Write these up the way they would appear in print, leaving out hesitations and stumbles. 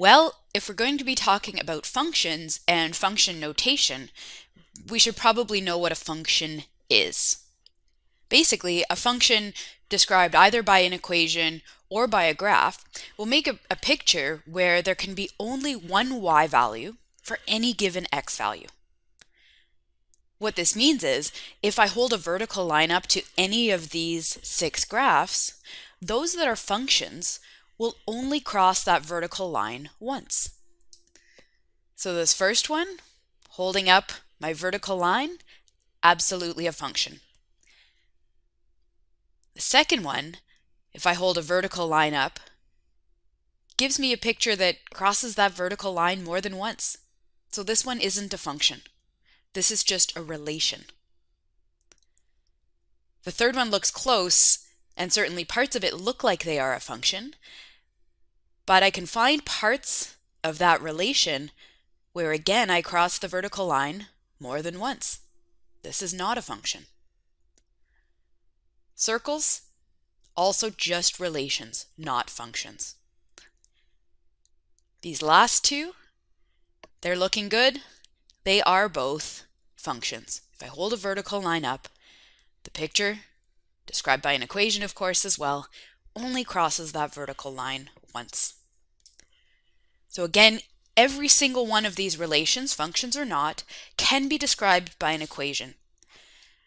Well, if we're going to be talking about functions and function notation, we should probably know what a function is. Basically, a function described either by an equation or by a graph will make a picture where there can be only one y value for any given x value. What this means is, if I hold a vertical line up to any of these 6 graphs, those that are functions will only cross that vertical line once. So this first one, holding up my vertical line, absolutely a function. The second one, if I hold a vertical line up, gives me a picture that crosses that vertical line more than once. So this one isn't a function. This is just a relation. The third one looks close, and certainly parts of it look like they are a function, but I can find parts of that relation where again I cross the vertical line more than once. This is not a function. Circles, also just relations, not functions. These last two, they're looking good. They are both functions. If I hold a vertical line up, the picture, described by an equation of course as well, only crosses that vertical line once. So again, every single one of these relations, functions or not, can be described by an equation.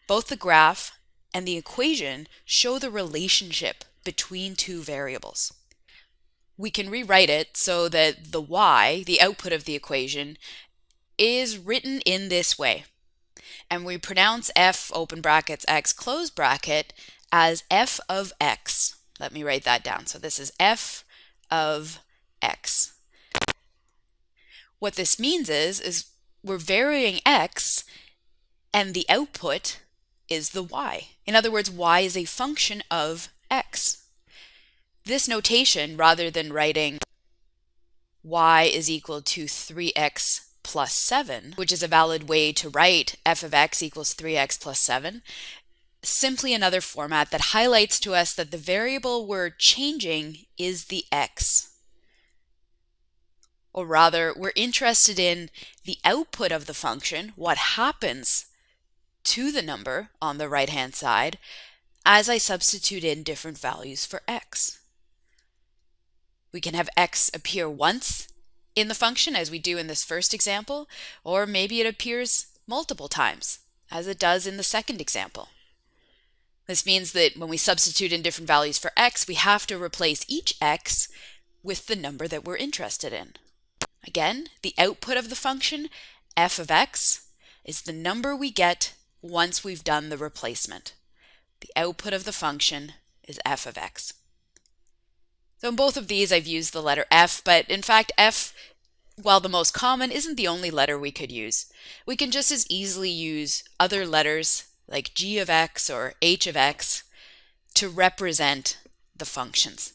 Both the graph and the equation show the relationship between two variables. We can rewrite it so that the y, the output of the equation, is written in this way. And we pronounce f open brackets x close bracket as f of x. Let me write that down. So this is f of x. What this means is we're varying x and the output is the y. In other words, y is a function of x. This notation, rather than writing y is equal to 3x plus 7, which is a valid way to write f of x equals 3x plus 7, simply another format that highlights to us that the variable we're changing is the x. Or rather, we're interested in the output of the function, what happens to the number on the right-hand side as I substitute in different values for x. We can have x appear once in the function, as we do in this first example, or maybe it appears multiple times, as it does in the second example. This means that when we substitute in different values for x, we have to replace each x with the number that we're interested in. Again, the output of the function, f of x, is the number we get once we've done the replacement. The output of the function is f of x. So in both of these I've used the letter f, but in fact f, while the most common, isn't the only letter we could use. We can just as easily use other letters like g of x or h of x to represent the functions.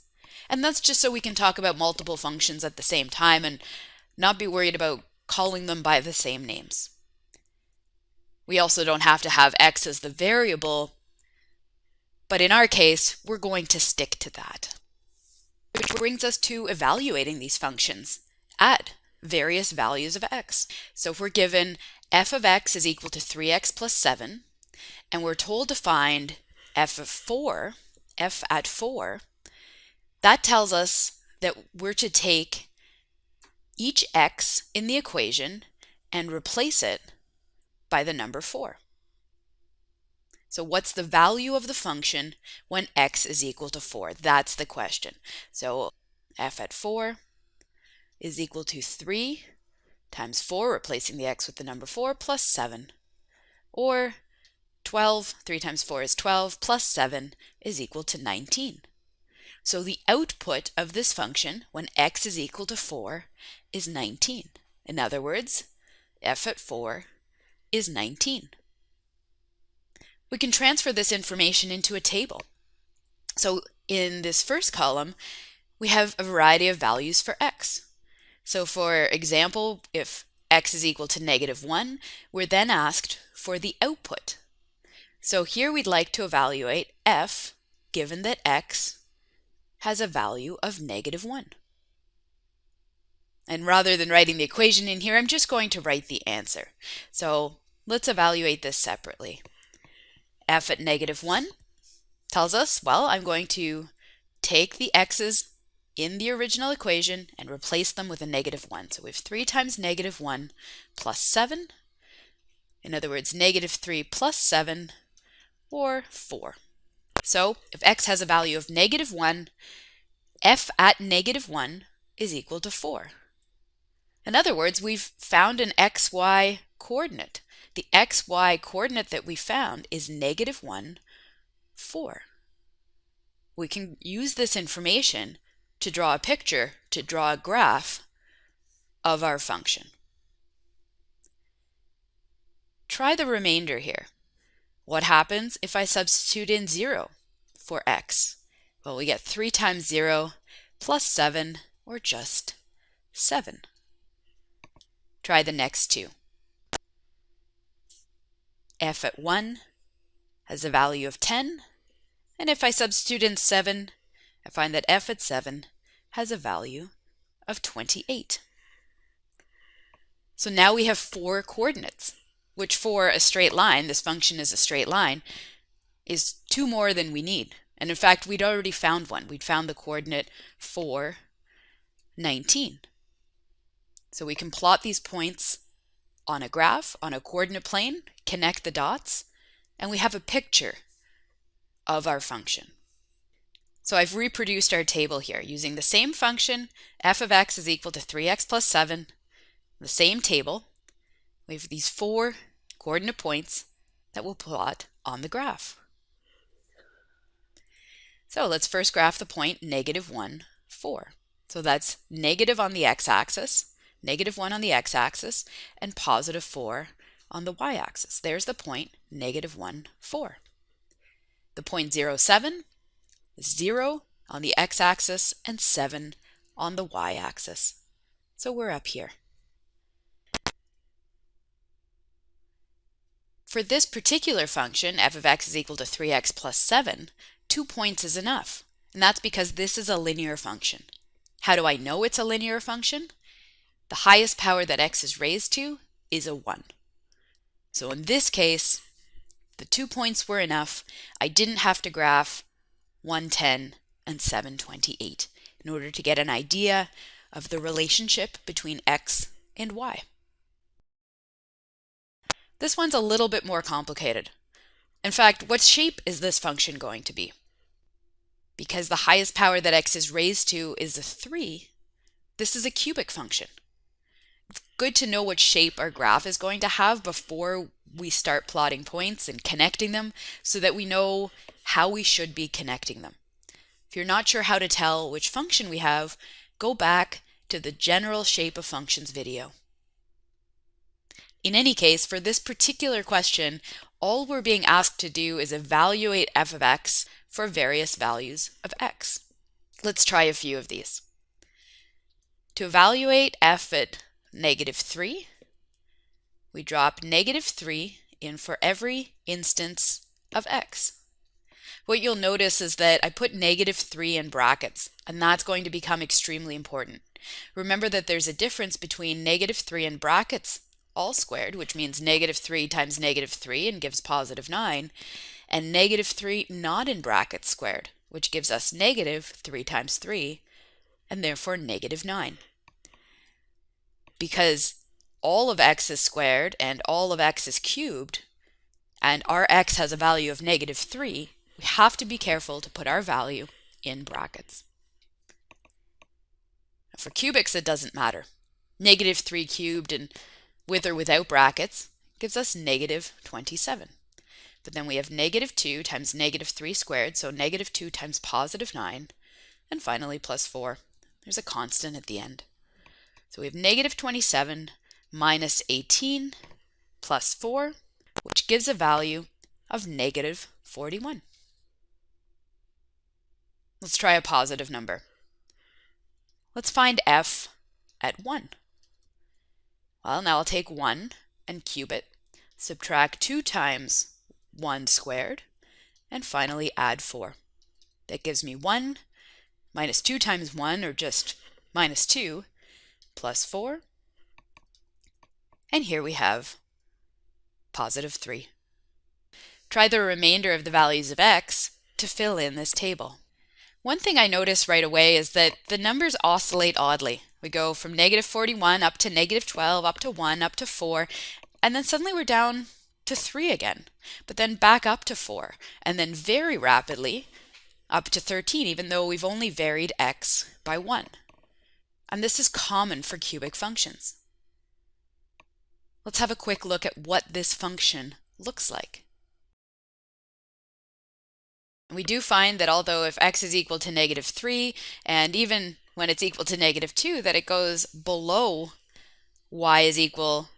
And that's just so we can talk about multiple functions at the same time and not be worried about calling them by the same names. We also don't have to have x as the variable, but in our case, we're going to stick to that. Which brings us to evaluating these functions at various values of x. So if we're given f of x is equal to 3x plus 7, and we're told to find f of 4, f at 4, that tells us that we're to take each x in the equation and replace it by the number 4. So what's the value of the function when x is equal to 4? That's the question. So f at 4 is equal to 3 times 4, replacing the x with the number 4, plus 7. Or 12, 3 times 4 is 12, plus 7 is equal to 19. So the output of this function when x is equal to 4 is 19. In other words, f at 4 is 19. We can transfer this information into a table. So in this first column, we have a variety of values for x. So for example, if x is equal to -1, we're then asked for the output. So here we'd like to evaluate f given that x has a value of -1. And rather than writing the equation in here, I'm just going to write the answer. So let's evaluate this separately. F at -1 tells us, well, I'm going to take the x's in the original equation and replace them with a -1. So we have 3 times -1 plus 7. In other words, -3 plus 7, or 4. So if x has a value of -1, f at -1 is equal to 4. In other words, we've found an xy coordinate. The xy coordinate that we found is -1, 4. We can use this information to draw a picture, to draw a graph of our function. Try the remainder here. What happens if I substitute in 0 for x? Well, we get 3 times 0 plus 7, or just 7. Try the next two. F at 1 has a value of 10, and if I substitute in 7, I find that f at 7 has a value of 28. So now we have 4 coordinates, which for a straight line, this function is a straight line, is 2 more than we need. And in fact, we'd already found one. We'd found the coordinate 4, 19. So we can plot these points on a graph, on a coordinate plane, connect the dots, and we have a picture of our function. So I've reproduced our table here using the same function, f of x is equal to 3x plus 7, the same table. We have these 4 coordinate points that we'll plot on the graph. So let's first graph the point -1, 4. So that's negative on the x-axis, -1 on the x-axis, and +4 on the y-axis. There's the point -1, 4. The point 0, 7 is 0 on the x-axis and 7 on the y-axis. So we're up here. For this particular function, f of x is equal to 3x plus 7, 2 points is enough. And that's because this is a linear function. How do I know it's a linear function? The highest power that x is raised to is a 1. So in this case, the 2 points were enough. I didn't have to graph 110 and 728 in order to get an idea of the relationship between x and y. This one's a little bit more complicated. In fact, what shape is this function going to be? Because the highest power that x is raised to is a 3, this is a cubic function. It's good to know what shape our graph is going to have before we start plotting points and connecting them so that we know how we should be connecting them. If you're not sure how to tell which function we have, go back to the general shape of functions video. In any case, for this particular question, all we're being asked to do is evaluate f of x for various values of x. Let's try a few of these. To evaluate f at -3, we drop -3 in for every instance of x. What you'll notice is that I put -3 in brackets, and that's going to become extremely important. Remember that there's a difference between -3 in brackets all squared, which means -3 times -3 and gives +9, and -3 not in brackets squared, which gives us -3 times 3, and therefore -9. Because all of x is squared and all of x is cubed, and our x has a value of -3, we have to be careful to put our value in brackets. For cubics, it doesn't matter. -3 cubed and with or without brackets gives us -27. But then we have -2 times -3 squared, so -2 times +9, and finally +4. There's a constant at the end. So we have -27 minus 18 plus 4, which gives a value of -41. Let's try a positive number. Let's find f at 1. Well, now I'll take 1 and cube it, subtract 2 times 1 squared, and finally add 4. That gives me 1 minus 2 times 1, or just -2, plus 4. And here we have positive 3. Try the remainder of the values of x to fill in this table. One thing I notice right away is that the numbers oscillate oddly. We go from negative 41 up to negative 12, up to 1, up to 4, and then suddenly we're down to 3 again, but then back up to 4, and then very rapidly up to 13, even though we've only varied x by 1. And this is common for cubic functions. Let's have a quick look at what this function looks like. We do find that although if x is equal to negative 3, and even when it's equal to negative 2, that it goes below y is equal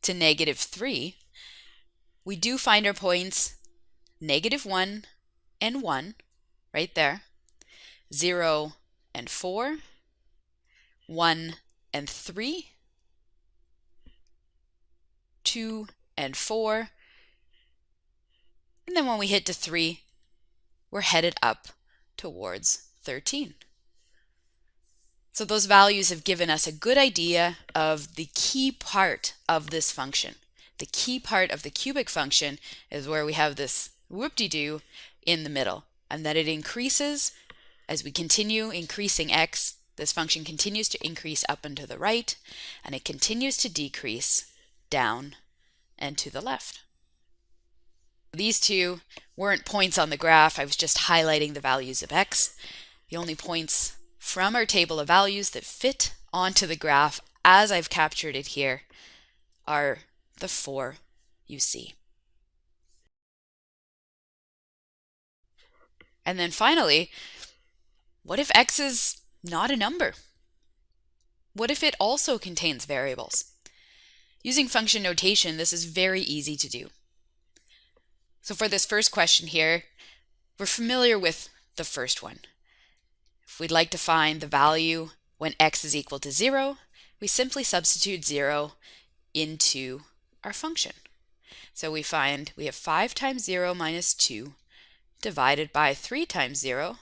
to negative 3, we do find our points negative 1 and 1, right there, 0 and 4, 1 and 3, 2 and 4, and then when we hit to 3, we're headed up towards 13. So those values have given us a good idea of the key part of this function. The key part of the cubic function is where we have this whoop-de-doo in the middle, and that it increases as we continue increasing x. This function continues to increase up and to the right, and it continues to decrease down and to the left. These two weren't points on the graph. I was just highlighting the values of x. The only points from our table of values that fit onto the graph as I've captured it here are the 4 you see. And then finally, what if x is not a number? What if it also contains variables? Using function notation, this is very easy to do. So for this first question here, we're familiar with the first one. If we'd like to find the value when x is equal to 0, we simply substitute 0 into our function. So we find we have 5 times 0 minus 2 divided by 3 times 0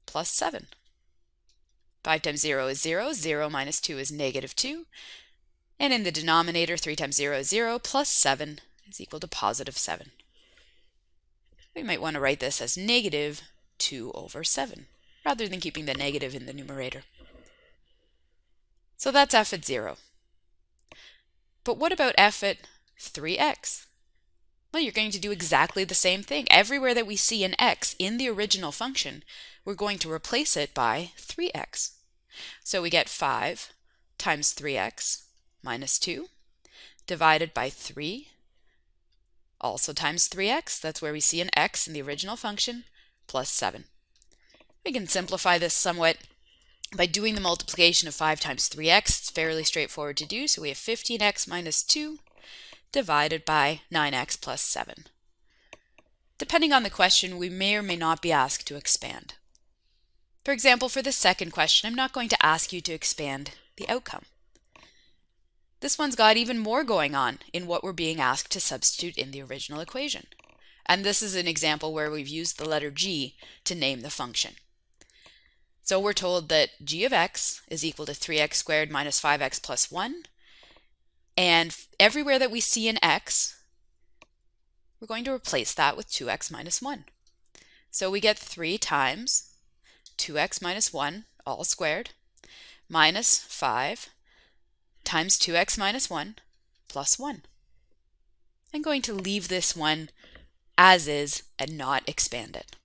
plus 7. 5 times 0 is 0, 0 minus 2 is negative 2, and in the denominator 3 times 0 is 0 plus 7 is equal to positive 7. We might want to write this as negative 2 over 7, rather than keeping the negative in the numerator. So that's f at 0. But what about f at 3x? Well, you're going to do exactly the same thing. Everywhere that we see an x in the original function, we're going to replace it by 3x. So we get 5 times 3x minus 2 divided by 3, also times 3x, that's where we see an x in the original function, plus 7. We can simplify this somewhat by doing the multiplication of 5 times 3x. It's fairly straightforward to do, so we have 15x minus 2 divided by 9x plus 7. Depending on the question, we may or may not be asked to expand. For example, for the second question, I'm not going to ask you to expand the outcome. This one's got even more going on in what we're being asked to substitute in the original equation. And this is an example where we've used the letter g to name the function. So we're told that g of x is equal to 3x squared minus 5x plus 1. And everywhere that we see an x, we're going to replace that with 2x minus 1. So we get 3 times 2x minus 1, all squared, minus 5 times 2x minus 1 plus 1. I'm going to leave this one as is and not expand it.